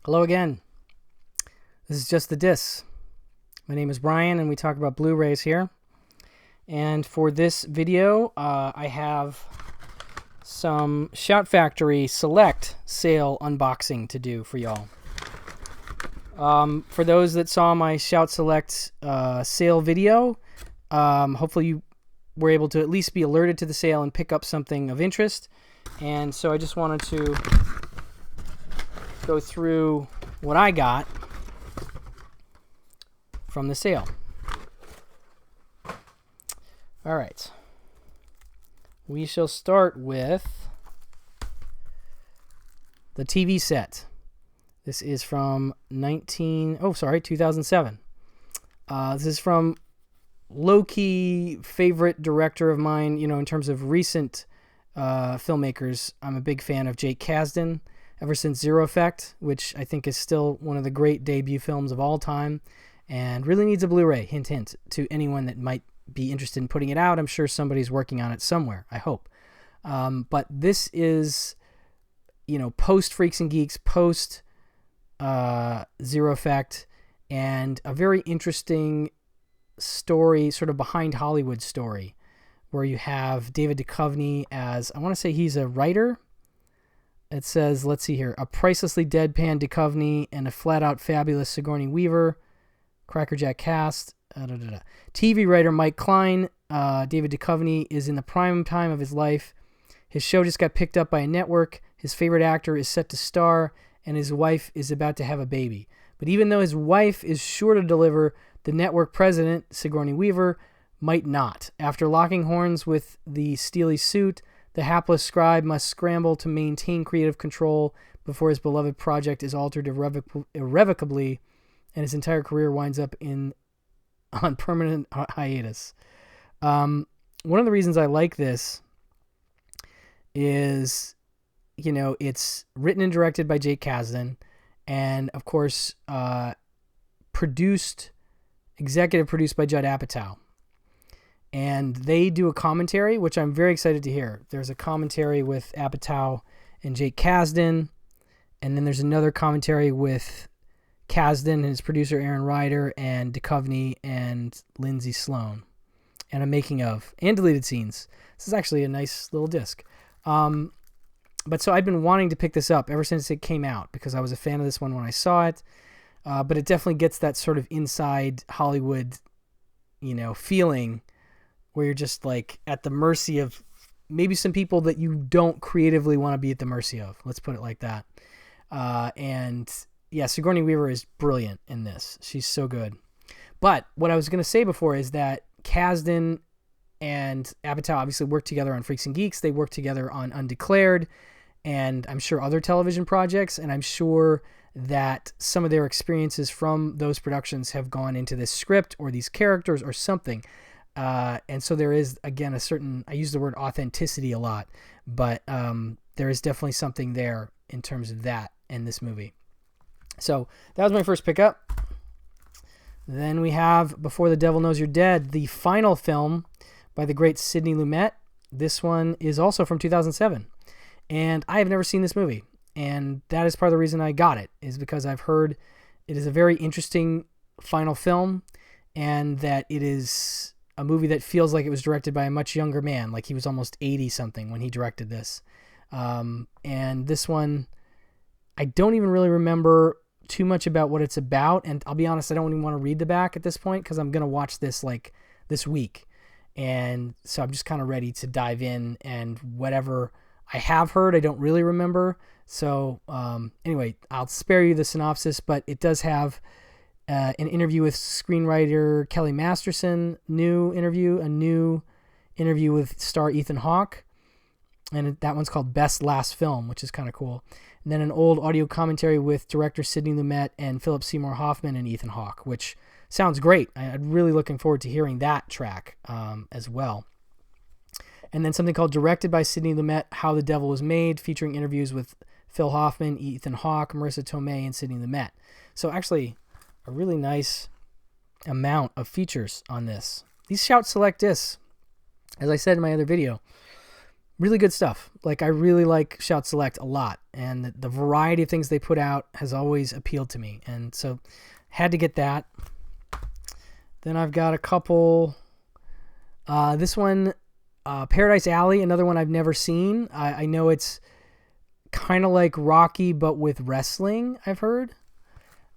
Hello again. This is Just the Dis. My name is Brian, and we talk about Blu-rays here. And for this video, I have some Shout Factory Select sale unboxing to do for y'all. For those that saw my Shout Select sale video, hopefully you were able to at least be alerted to the sale and pick up something of interest. And so I just wanted to go through what I got from the sale. All right. We shall start with the TV set. This is from 2007. This is from low-key favorite director of mine, in terms of recent filmmakers. I'm a big fan of Jake Kasdan ever since Zero Effect, which I think is still one of the great debut films of all time and really needs a Blu-ray. Hint, hint, to anyone that might be interested in putting it out. I'm sure somebody's working on it somewhere, I hope. But this is, post Freaks and Geeks, post Zero Effect, and a very interesting story, sort of behind Hollywood story, where you have David Duchovny as, I want to say he's a writer. It says, let's see here, a pricelessly deadpan Duchovny and a flat-out fabulous Sigourney Weaver, crackerjack cast. TV writer Mike Klein, David Duchovny is in the prime time of his life. His show just got picked up by a network. His favorite actor is set to star, and his wife is about to have a baby. But even though his wife is sure to deliver, the network president, Sigourney Weaver, might not. After locking horns with the steely suit, the hapless scribe must scramble to maintain creative control before his beloved project is altered irrevocably, and his entire career winds up on permanent hiatus. One of the reasons I like this is, it's written and directed by Jake Kasdan, and of course, executive produced by Judd Apatow. And they do a commentary, which I'm very excited to hear. There's a commentary with Apatow and Jake Kasdan, and then there's another commentary with Kasdan and his producer Aaron Ryder and Duchovny and Lindsay Sloan, and a making of and deleted scenes. This is actually a nice little disc. But so I've been wanting to pick this up ever since it came out because I was a fan of this one when I saw it. But it definitely gets that sort of inside Hollywood, feeling where you're just like at the mercy of maybe some people that you don't creatively want to be at the mercy of. Let's put it like that. And yeah, Sigourney Weaver is brilliant in this. She's so good. But what I was going to say before is that Kasdan and Apatow obviously worked together on Freaks and Geeks. They worked together on Undeclared and I'm sure other television projects. And I'm sure that some of their experiences from those productions have gone into this script or these characters or something. And so there is, again, I use the word authenticity a lot, but there is definitely something there in terms of that in this movie. So that was my first pickup. Then we have Before the Devil Knows You're Dead, the final film by the great Sidney Lumet. This one is also from 2007. And I have never seen this movie. And that is part of the reason I got it, is because I've heard it is a very interesting final film and that it is a movie that feels like it was directed by a much younger man, like he was almost 80-something when he directed this. And this one, I don't even really remember too much about what it's about, and I'll be honest, I don't even want to read the back at this point because I'm going to watch this like this week. And so I'm just kind of ready to dive in, and whatever I have heard, I don't really remember. So anyway, I'll spare you the synopsis, but it does have an interview with screenwriter Kelly Masterson, a new interview with star Ethan Hawke, and that one's called Best Last Film, which is kind of cool. And then an old audio commentary with director Sidney Lumet and Philip Seymour Hoffman and Ethan Hawke, which sounds great. I'm really looking forward to hearing that track as well. And then something called Directed by Sidney Lumet, How the Devil Was Made, featuring interviews with Phil Hoffman, Ethan Hawke, Marissa Tomei, and Sidney Lumet. So actually, a really nice amount of features on this. These Shout Select discs, as I said in my other video, really good stuff. Like, I really like Shout Select a lot, and the variety of things they put out has always appealed to me, and so had to get that. Then I've got a couple. This one, Paradise Alley, another one I've never seen. I know it's kind of like Rocky, but with wrestling, I've heard.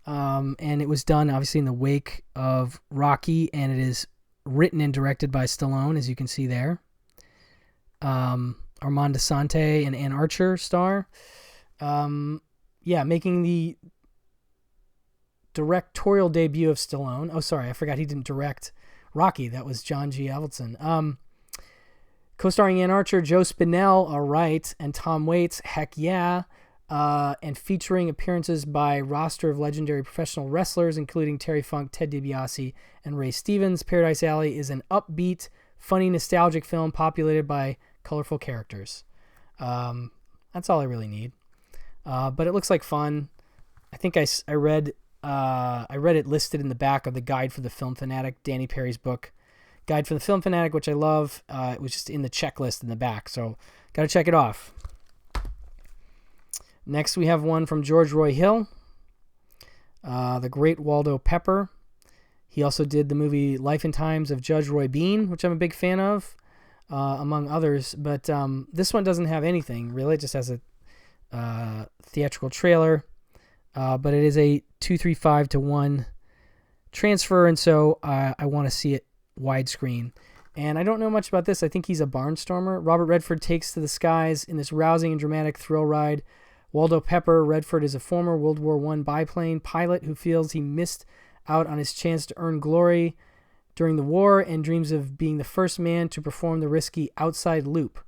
And it was done, obviously, in the wake of Rocky, and it is written and directed by Stallone, as you can see there. Armand Assante and Ann Archer star. Making the directorial debut of Stallone. Oh, sorry, I forgot he didn't direct Rocky. That was John G. Avildsen. Co-starring Ann Archer, Joe Spinell, all right, and Tom Waits, heck yeah. And featuring appearances by a roster of legendary professional wrestlers, including Terry Funk, Ted DiBiase, and Ray Stevens. Paradise Alley is an upbeat, funny, nostalgic film populated by colorful characters. That's all I really need. But it looks like fun. I think I read it listed in the back of the Guide for the Film Fanatic, Danny Perry's book, Guide for the Film Fanatic, which I love. It was just in the checklist in the back, so got to check it off. Next, we have one from George Roy Hill, the great Waldo Pepper. He also did the movie Life and Times of Judge Roy Bean, which I'm a big fan of, among others. But this one doesn't have anything, really. It just has a theatrical trailer. But it is a 235-1 transfer, and so I want to see it widescreen. And I don't know much about this. I think he's a barnstormer. Robert Redford takes to the skies in this rousing and dramatic thrill ride. Waldo Pepper, Redford is a former World War I biplane pilot who feels he missed out on his chance to earn glory during the war and dreams of being the first man to perform the risky outside loop.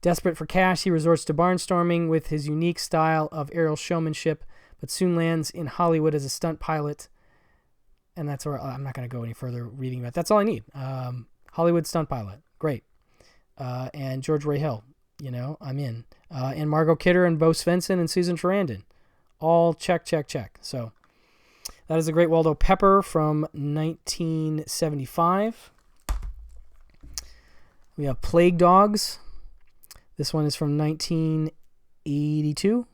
Desperate for cash, he resorts to barnstorming with his unique style of aerial showmanship, but soon lands in Hollywood as a stunt pilot. And that's where I'm not going to go any further reading about. That's all I need. Hollywood stunt pilot, great. And George Roy Hill, I'm in. And Margot Kidder and Bo Svensson and Susan Sarandon, all check. So that is the great Waldo Pepper from 1975. We have Plague Dogs. This one is from 1982.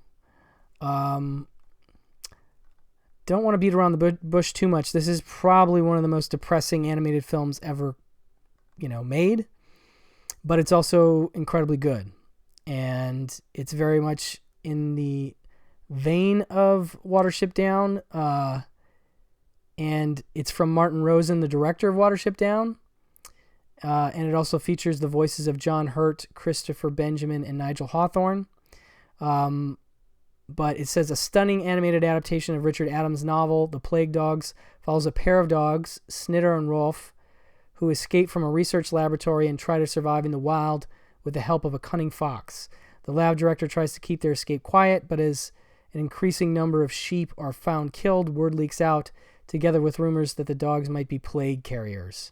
Don't want to beat around the bush too much. This is probably one of the most depressing animated films ever, made. But it's also incredibly good. And it's very much in the vein of Watership Down. And it's from Martin Rosen, the director of Watership Down. And it also features the voices of John Hurt, Christopher Benjamin, and Nigel Hawthorne. But it says a stunning animated adaptation of Richard Adams' novel, The Plague Dogs, follows a pair of dogs, Snitter and Rolf, who escape from a research laboratory and try to survive in the wild with the help of a cunning fox. The lab director tries to keep their escape quiet, but as an increasing number of sheep are found killed, word leaks out, together with rumors that the dogs might be plague carriers.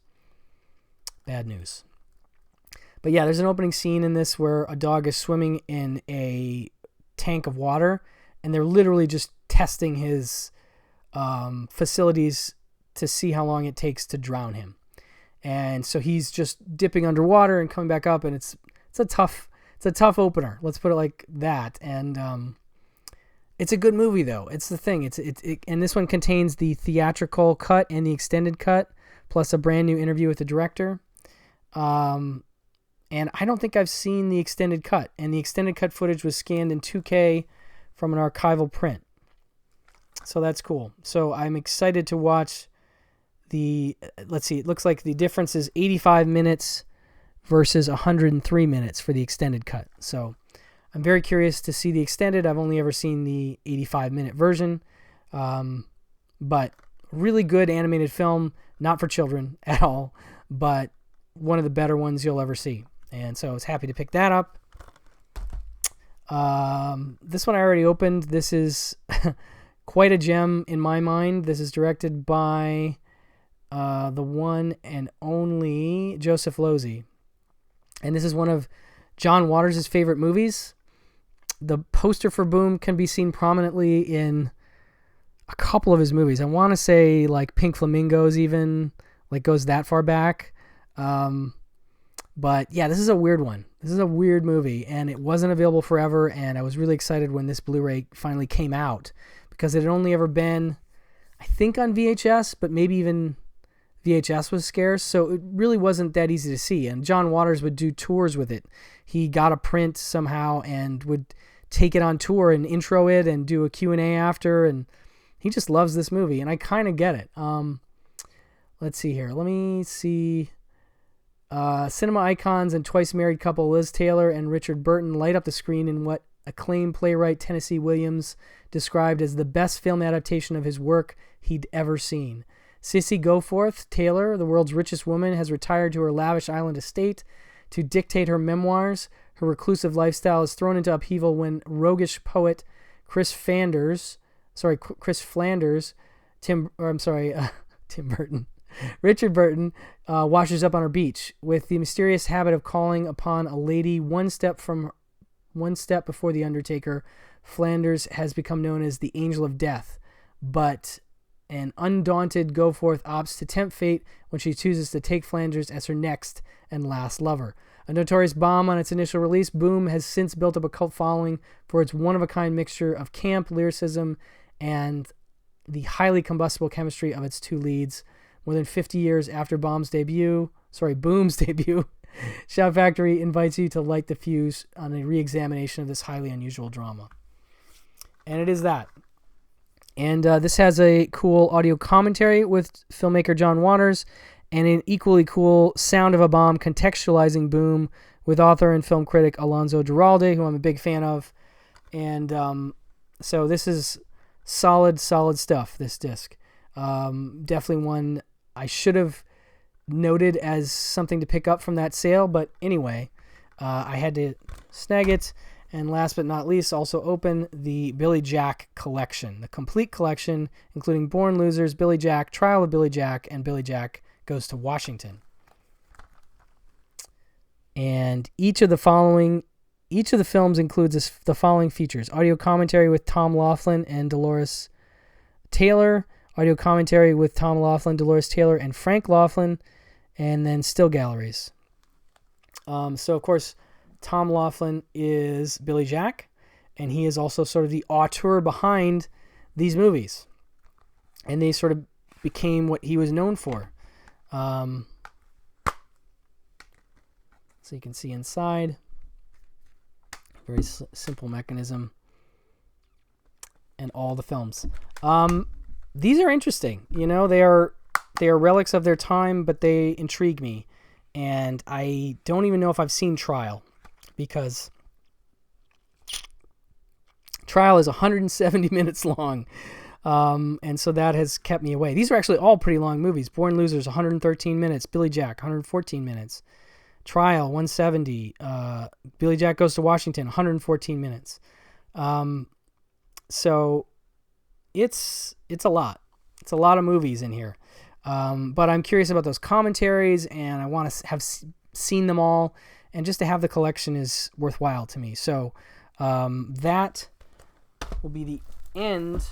Bad news. But yeah, there's an opening scene in this where a dog is swimming in a tank of water, and they're literally just testing his facilities to see how long it takes to drown him. And so he's just dipping underwater and coming back up, and it's a tough opener. Let's put it like that. And it's a good movie, though. It's the thing. And this one contains the theatrical cut and the extended cut, plus a brand new interview with the director. And I don't think I've seen the extended cut. And the extended cut footage was scanned in 2K from an archival print. So that's cool. So I'm excited to watch let's see, it looks like the difference is 85 minutes versus 103 minutes for the extended cut. So I'm very curious to see the extended. I've only ever seen the 85-minute version. But really good animated film, not for children at all, but one of the better ones you'll ever see. And so I was happy to pick that up. This one I already opened. This is quite a gem in my mind. This is directed by the one and only Joseph Losey. And this is one of John Waters' favorite movies. The poster for Boom can be seen prominently in a couple of his movies. I want to say like Pink Flamingos even, like goes that far back. But yeah, this is a weird one. This is a weird movie, and it wasn't available forever, and I was really excited when this Blu-ray finally came out because it had only ever been, I think, on VHS, but maybe even VHS was scarce, so it really wasn't that easy to see. And John Waters would do tours with it. He got a print somehow and would take it on tour and intro it and do a Q&A after, and he just loves this movie, and I kind of get it. Let's see here. Let me see. Cinema icons and twice married couple Liz Taylor and Richard Burton light up the screen in what acclaimed playwright Tennessee Williams described as the best film adaptation of his work he'd ever seen. Sissy Goforth Taylor, the world's richest woman, has retired to her lavish island estate to dictate her memoirs. Her reclusive lifestyle is thrown into upheaval when roguish poet Chris Flanders, Tim Burton, Richard Burton, washes up on her beach. With the mysterious habit of calling upon a lady one step before the Undertaker, Flanders has become known as the Angel of Death. But an undaunted Goforth opts to tempt fate when she chooses to take Flanders as her next and last lover. A notorious bomb on its initial release, Boom has since built up a cult following for its one-of-a-kind mixture of camp, lyricism, and the highly combustible chemistry of its two leads. More than 50 years after Boom's debut, Shout Factory invites you to light the fuse on a re-examination of this highly unusual drama. And it is that. And this has a cool audio commentary with filmmaker John Waters and an equally cool Sound of a Bomb contextualizing Boom with author and film critic Alonso Duralde, who I'm a big fan of. And so this is solid stuff, this disc. Definitely one I should have noted as something to pick up from that sale, but anyway, I had to snag it. And last but not least, also open the Billy Jack collection, the complete collection, including Born Losers, Billy Jack, Trial of Billy Jack, and Billy Jack Goes to Washington. And each of the films includes the following features: audio commentary with Tom Laughlin and Dolores Taylor, audio commentary with Tom Laughlin, Dolores Taylor, and Frank Laughlin, and then still galleries. So, of course, Tom Laughlin is Billy Jack, and he is also sort of the auteur behind these movies. And they sort of became what he was known for. So you can see inside. Very simple mechanism. And all the films. These are interesting. You know, they are relics of their time, but they intrigue me. And I don't even know if I've seen Trial, because Trial is 170 minutes long. And so that has kept me away. These are actually all pretty long movies. Born Losers, 113 minutes. Billy Jack, 114 minutes. Trial, 170. Billy Jack Goes to Washington, 114 minutes. So it's a lot. It's a lot of movies in here. But I'm curious about those commentaries, and I want to have seen them all. And just to have the collection is worthwhile to me. So that will be the end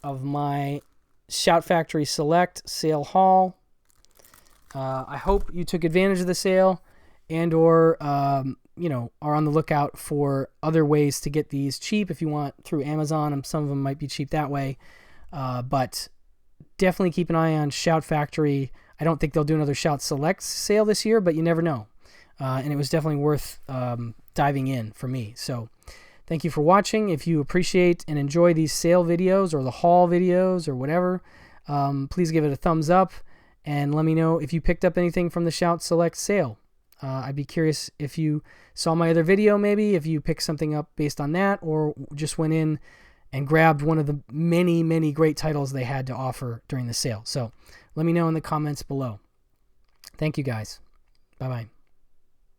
of my Shout Factory Select sale haul. I hope you took advantage of the sale and or are on the lookout for other ways to get these cheap if you want through Amazon. And some of them might be cheap that way. But definitely keep an eye on Shout Factory. I don't think they'll do another Shout Select sale this year, but you never know. And it was definitely worth diving in for me. So thank you for watching. If you appreciate and enjoy these sale videos or the haul videos or whatever, please give it a thumbs up and let me know if you picked up anything from the Shout Select sale. I'd be curious if you saw my other video, maybe, if you picked something up based on that or just went in and grabbed one of the many, many great titles they had to offer during the sale. So let me know in the comments below. Thank you, guys. Bye-bye.